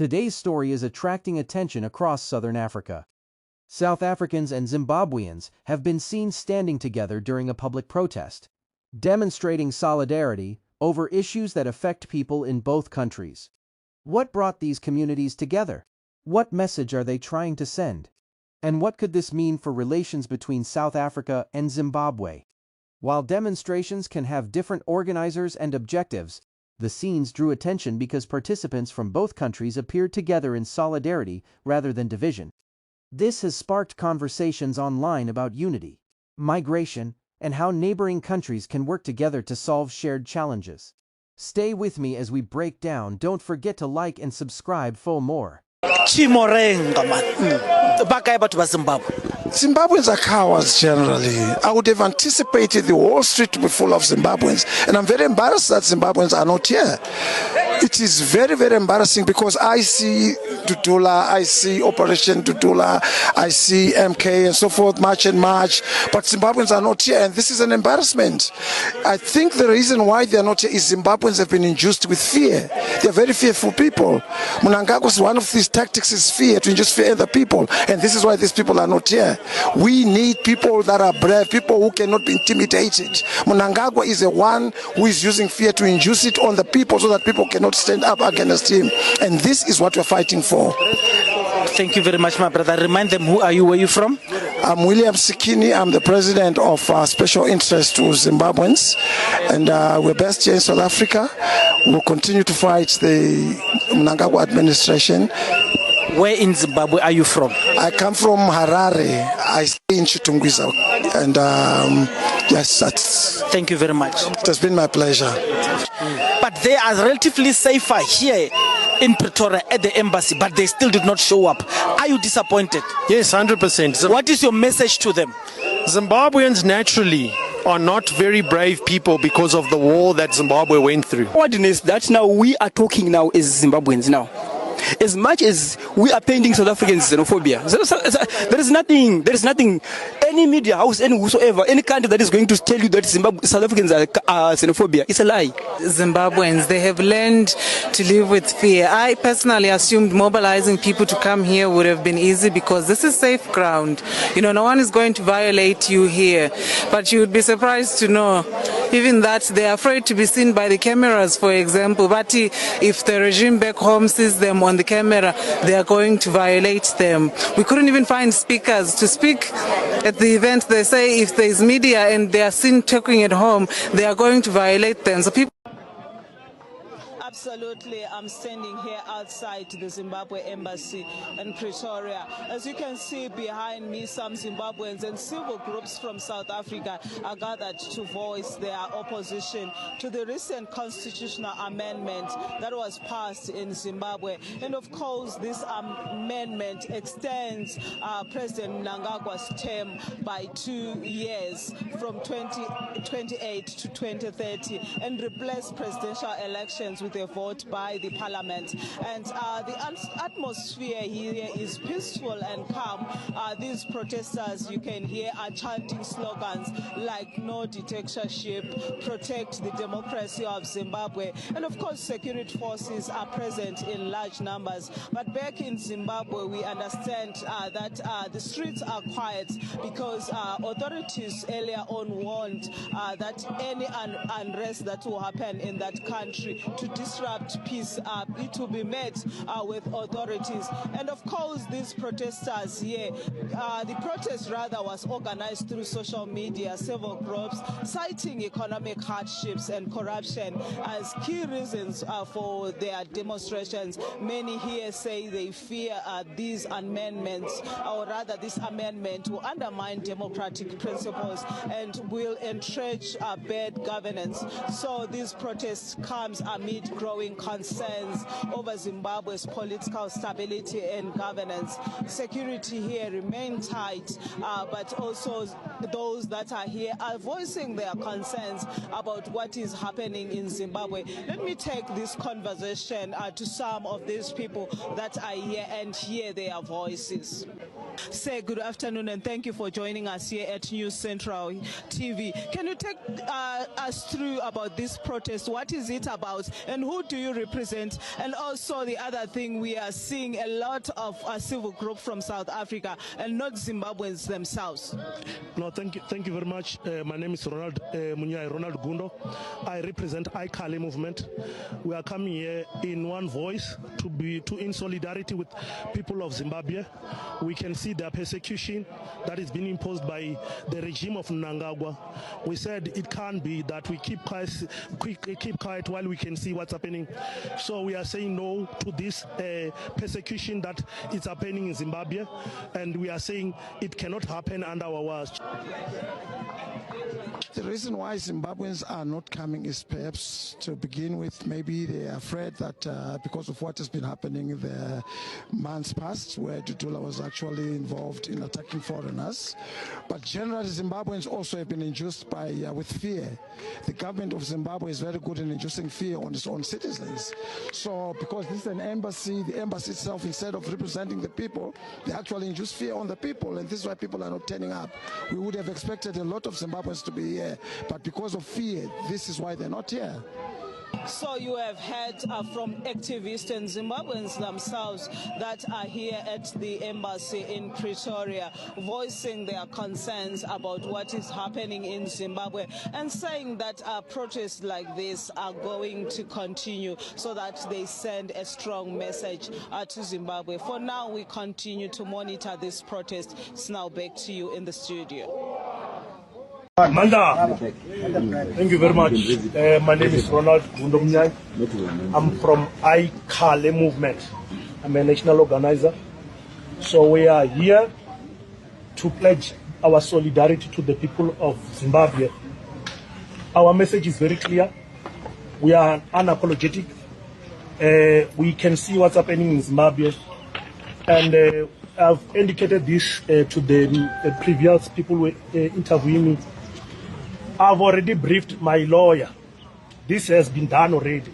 Today's story is attracting attention across southern Africa. South Africans and Zimbabweans have been seen standing together during a public protest, demonstrating solidarity over issues that affect people in both countries. What brought these communities together? What message are they trying to send? And what could this mean for relations between South Africa and Zimbabwe? While demonstrations can have different organizers and objectives, the scenes drew attention because participants from both countries appeared together in solidarity rather than division. This has sparked conversations online about unity, migration, and how neighboring countries can work together to solve shared challenges. Stay with me as we break down. Don't forget to like and subscribe for more. Zimbabweans are cowards generally. I would have anticipated the whole street to be full of Zimbabweans, and I'm very embarrassed that Zimbabweans are not here. It is very, very embarrassing because I see Dudula, I see Operation Dudula, I see MK and so forth, March and March, but Zimbabweans are not here, and this is an embarrassment. I think the reason why they are not here is Zimbabweans have been induced with fear. They are very fearful people. Mnangagwa's one of these tactics is fear, to induce fear in the people, and this is why these people are not here. We need people that are brave, people who cannot be intimidated. Mnangagwa is the one who is using fear to induce it on the people so that people cannot stand up against him, and this is what we're fighting for. Thank you very much, my brother. Remind them, who are you, where are you from? I'm William Sikini. I'm the president of Special Interest to Zimbabweans, and we're based here in South Africa. We'll continue to fight the Mnangagwa administration. Where in Zimbabwe are you from? I come from Harare. I stay in Chitungwiza, and yes, that's... Thank you very much. It has been my pleasure. But they are relatively safer here in Pretoria at the embassy, but they still did not show up. Are you disappointed? Yes, 100%. What is your message to them? Zimbabweans naturally are not very brave people because of the war that Zimbabwe went through. What is that now we are talking now is Zimbabweans now. As much as we are painting South Africans xenophobia, there is nothing, any media house, any whosoever, any country that is going to tell you that South Africans are xenophobia. It's a lie. Zimbabweans, they have learned to live with fear. I personally assumed mobilizing people to come here would have been easy because this is safe ground. You know, no one is going to violate you here. But you would be surprised to know even that they are afraid to be seen by the cameras, for example. But if the regime back home sees them on the camera, they are going to violate them. We couldn't even find speakers to speak at the event. They say if there is media and they are seen talking at home, they are going to violate them. So people. Absolutely, I'm standing here outside the Zimbabwe embassy in Pretoria. As you can see behind me, some Zimbabweans and civil groups from South Africa are gathered to voice their opposition to the recent constitutional amendment that was passed in Zimbabwe. And of course, this amendment extends President Mnangagwa's term by 2 years from 2028 to 2030 and replace presidential elections with a vote by the parliament. And the atmosphere here is peaceful and calm. These protesters, you can hear, are chanting slogans like no dictatorship, protect the democracy of Zimbabwe. And of course, security forces are present in large numbers. But back in Zimbabwe, we understand that the streets are quiet because authorities earlier on warned that any unrest that will happen in that country to disrupt peace, it will be met with authorities. And of course, these protesters here, the protest rather was organized through social media, several groups, citing economic hardships and corruption as key reasons for their demonstrations. Many here say they fear these amendments, or rather this amendment will undermine democratic principles and will entrench bad governance. So this protest comes amid growing concerns over Zimbabwe's political stability and governance. Security here remains tight, but also those that are here are voicing their concerns about what is happening in Zimbabwe. Let me take this conversation to some of these people that are here and hear their voices. Say good afternoon and thank you for joining us here at News Central TV. Can you take us through about this protest? What is it about and who do you represent? And also the other thing, we are seeing a lot of civil groups from South Africa and not Zimbabweans themselves. No, thank you very much. My name is Ronald Gundo. I represent iKhale movement. We are coming here in one voice to in solidarity with people of Zimbabwe. We can see the persecution that is being imposed by the regime of Mnangagwa. We said it can't be that we keep quiet while we can see what's happening. So we are saying no to this persecution that is happening in Zimbabwe, and we are saying it cannot happen under our watch. The reason why Zimbabweans are not coming is perhaps to begin with, maybe they are afraid that because of what has been happening in the months past, where Dudula was actually involved in attacking foreigners. But generally, Zimbabweans also have been induced by with fear. The government of Zimbabwe is very good in inducing fear on its own citizens. So because this is an embassy, the embassy itself, instead of representing the people, they actually induce fear on the people, and this is why people are not turning up. We would have expected a lot of Zimbabweans to be here, but because of fear, this is why they're not here. So you have heard from activists and Zimbabweans themselves that are here at the embassy in Pretoria, voicing their concerns about what is happening in Zimbabwe and saying that protests like this are going to continue so that they send a strong message to Zimbabwe. For now, we continue to monitor this protest. It's now back to you in the studio. Manda, thank you very much. My name is Ronald Gundo. I'm from iKhale movement. I'm a national organizer. So we are here to pledge our solidarity to the people of Zimbabwe. Our message is very clear. We are unapologetic. We can see what's happening in Zimbabwe. And I've indicated this to the previous people who interviewing me. I've already briefed my lawyer. This has been done already.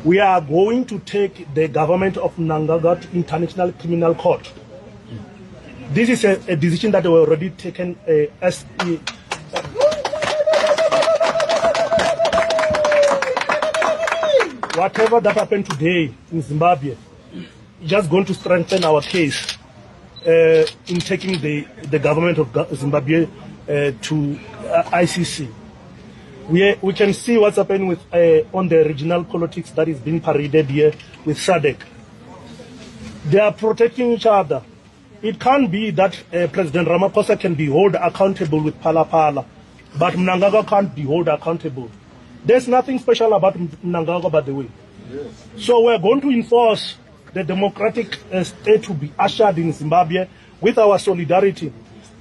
We are going to take the government of Mnangagwa to International Criminal Court. This is a decision that we already taken as whatever that happened today in Zimbabwe is just going to strengthen our case in taking the government of Zimbabwe to ICC. We can see what's happening with on the regional politics that is being paraded here with SADC. They are protecting each other. It can't be that President Ramaphosa can be held accountable with Pala, but Mnangagwa can't be held accountable. There's nothing special about Mnangagwa, by the way. Yes. So we're going to enforce the democratic state to be ushered in Zimbabwe with our solidarity.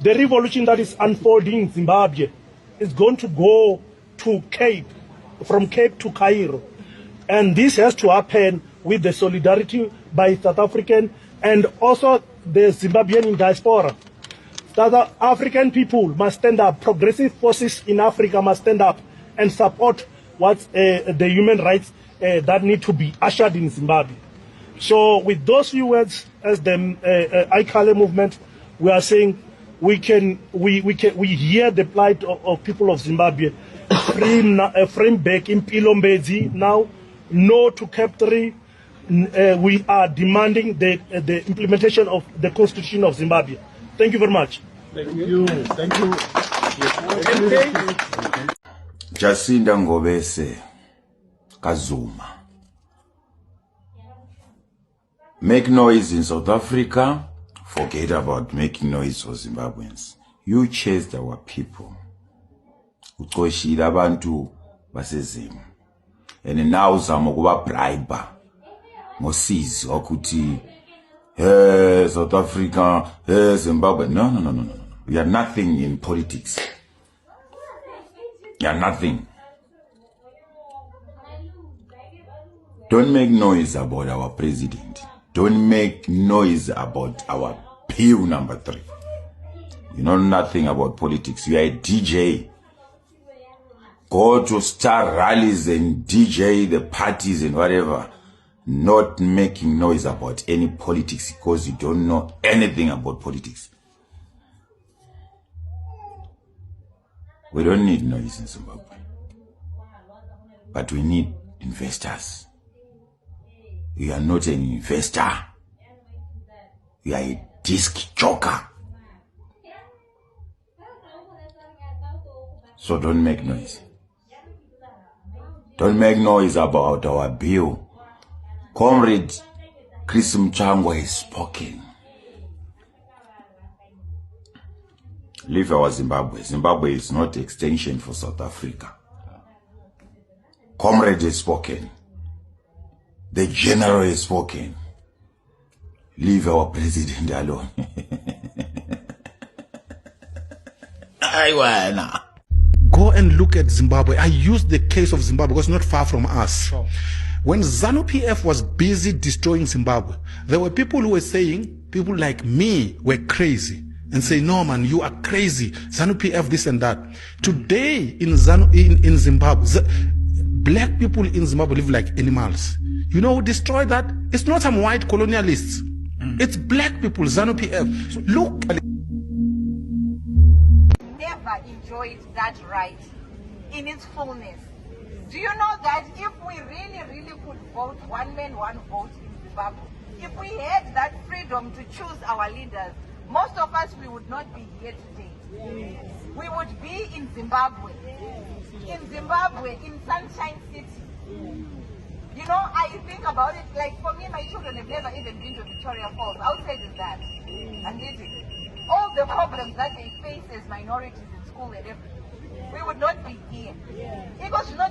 The revolution that is unfolding in Zimbabwe is going to go to Cape, from Cape to Cairo. And this has to happen with the solidarity by South African and also the Zimbabwean diaspora. South African people must stand up. Progressive forces in Africa must stand up and support what's the human rights that need to be ushered in Zimbabwe. So with those few words, as the iKhale movement, we are saying we hear the plight of people of Zimbabwe. Frame back in Pilombezi now, no to Cap 3. We are demanding the implementation of the Constitution of Zimbabwe. Thank you very much. Thank you. Thank you. Jacinda Ngobese Kazuma. Make noise in South Africa. Forget about making noise for Zimbabweans. You chased our people. Ucoshile abantu basezimo. And now uzama kuba bribe ngosizi ukuthi South Africa, Zimbabwe. No. We are nothing in politics. We are nothing. Don't make noise about our president. Don't make noise about our PU number 3. You know nothing about politics. You are a DJ. Go to star rallies and DJ the parties and whatever. Not making noise about any politics because you don't know anything about politics. We don't need noise in Zimbabwe. But we need investors. You are not an investor. You are a disc joker. So don't make noise. Don't make noise about our bill. Comrade Chris Mchangwa has spoken. Leave our Zimbabwe. Zimbabwe is not extension for South Africa. Comrade has spoken. The general has spoken. Leave our president alone. Go and look at Zimbabwe. I used the case of Zimbabwe because it's not far from us. Sure. When ZANU-PF was busy destroying Zimbabwe, there were people who were saying, people like me were crazy. And say, no man, you are crazy. ZANU-PF this and that. Today in Zimbabwe, black people in Zimbabwe live like animals. You know who destroyed that? It's not some white colonialists. It's black people, ZANU-PF. So look. Never enjoyed that right in its fullness. Do you know that if we really could vote, one man, one vote in Zimbabwe, if we had that freedom to choose our leaders, most of us, we would not be here today. Yes. We would be in Zimbabwe. Yes. In Zimbabwe, in Sunshine City. Yes. You know, I think about it, like for me, my children have never even been to Victoria Falls. Outside is that. Yes. And this is all the problems that they face as minorities in school and everything. We would not be here. Because you know,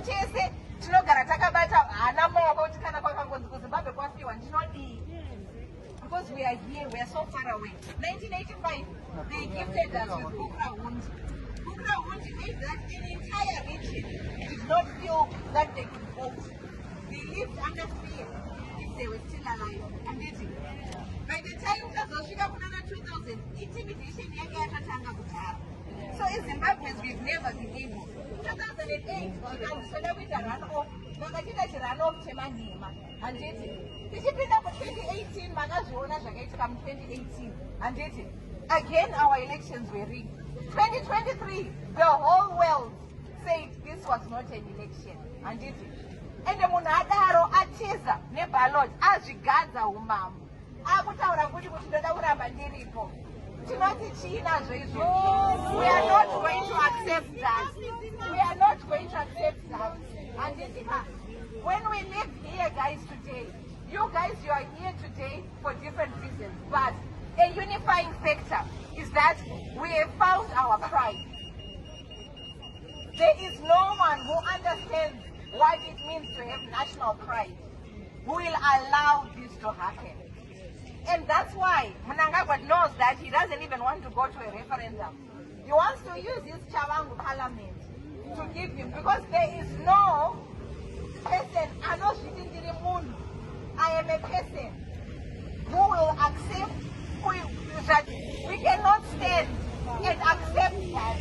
because we are here, we are so far away. 1985, they gifted us with Kukra Wound. Kukra Wound means that an entire region did not feel that they could vote. They lived under fear if they were still alive. And by the time Zoshika Kunana 2000, intimidation so in Zimbabwe, we've never been able. 2008, and 2018, come 2018, and again our elections were rigged. 2023, the whole world said this was not an election, and and the Munadaro Atiza, Nebalot, as regards our mom. I would have put it we are not going to accept that. We are not going to accept that. And when we live here, guys, today, you are here today for different reasons. But a unifying factor is that we have found our pride. There is no one who understands what it means to have national pride who will allow this to happen. And that's why Mnangagwa knows that he doesn't even want to go to a referendum. He wants to use his Chawangu parliament to give him, because there is no person, I am a person who will accept, that we cannot stand and accept that.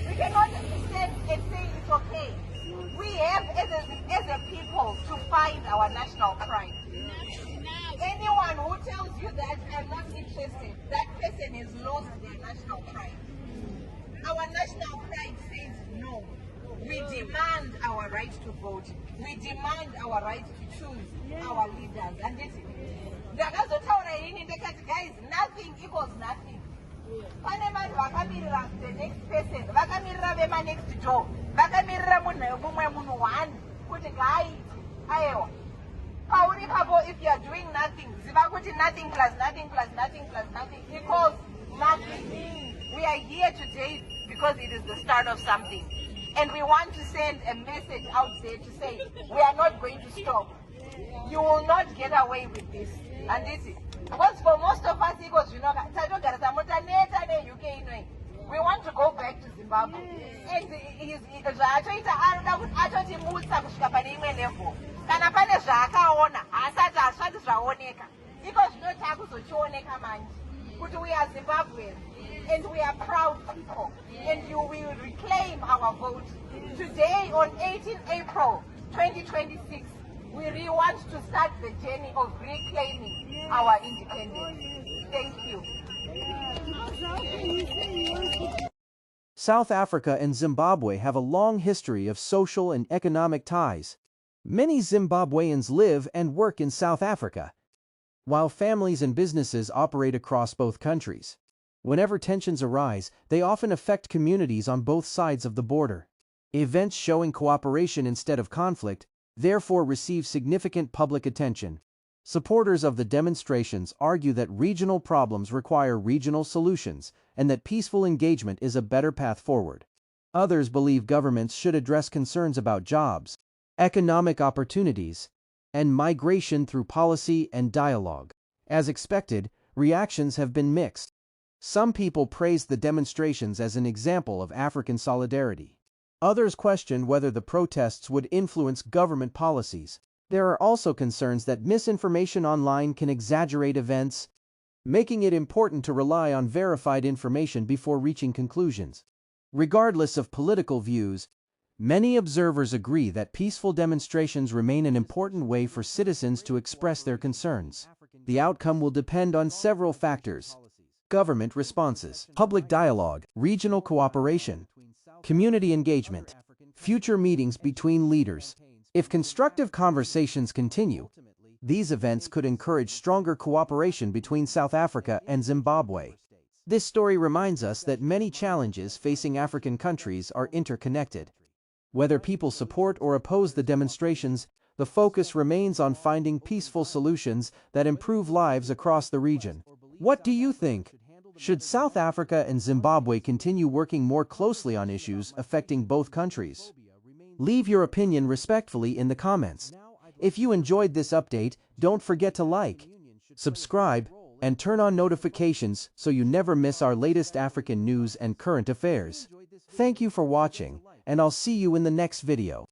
We cannot stand and say it's okay. We have as a people to find our national pride. Anyone who tells you that I'm not interested, that person has lost their national pride. Our national pride says no. We demand our right to vote. We demand our right to choose our leaders. And this is guys, nothing equals nothing. The next person, next door, if you are doing nothing, nothing plus nothing plus nothing plus nothing equals nothing. We are here today because it is the start of something. And we want to send a message out there to say, we are not going to stop. You will not get away with this. And this is, because for most of us, because we want to go back to Zimbabwe. And because But we are Zimbabweans, and we are proud people, and you will reclaim our vote. Today, on 18 April 2026, we really want to start the journey of reclaiming our independence. Thank you. South Africa and Zimbabwe have a long history of social and economic ties. Many Zimbabweans live and work in South Africa, while families and businesses operate across both countries. Whenever tensions arise, they often affect communities on both sides of the border. Events showing cooperation instead of conflict, therefore, receive significant public attention. Supporters of the demonstrations argue that regional problems require regional solutions and that peaceful engagement is a better path forward. Others believe governments should address concerns about jobs, economic opportunities, and migration through policy and dialogue. As expected, reactions have been mixed. Some people praised the demonstrations as an example of African solidarity. Others questioned whether the protests would influence government policies. There are also concerns that misinformation online can exaggerate events, making it important to rely on verified information before reaching conclusions. Regardless of political views, many observers agree that peaceful demonstrations remain an important way for citizens to express their concerns. The outcome will depend on several factors: government responses, public dialogue, regional cooperation, community engagement, future meetings between leaders. If constructive conversations continue, these events could encourage stronger cooperation between South Africa and Zimbabwe. This story reminds us that many challenges facing African countries are interconnected. Whether people support or oppose the demonstrations, the focus remains on finding peaceful solutions that improve lives across the region. What do you think? Should South Africa and Zimbabwe continue working more closely on issues affecting both countries? Leave your opinion respectfully in the comments. If you enjoyed this update, don't forget to like, subscribe, and turn on notifications so you never miss our latest African news and current affairs. Thank you for watching, and I'll see you in the next video.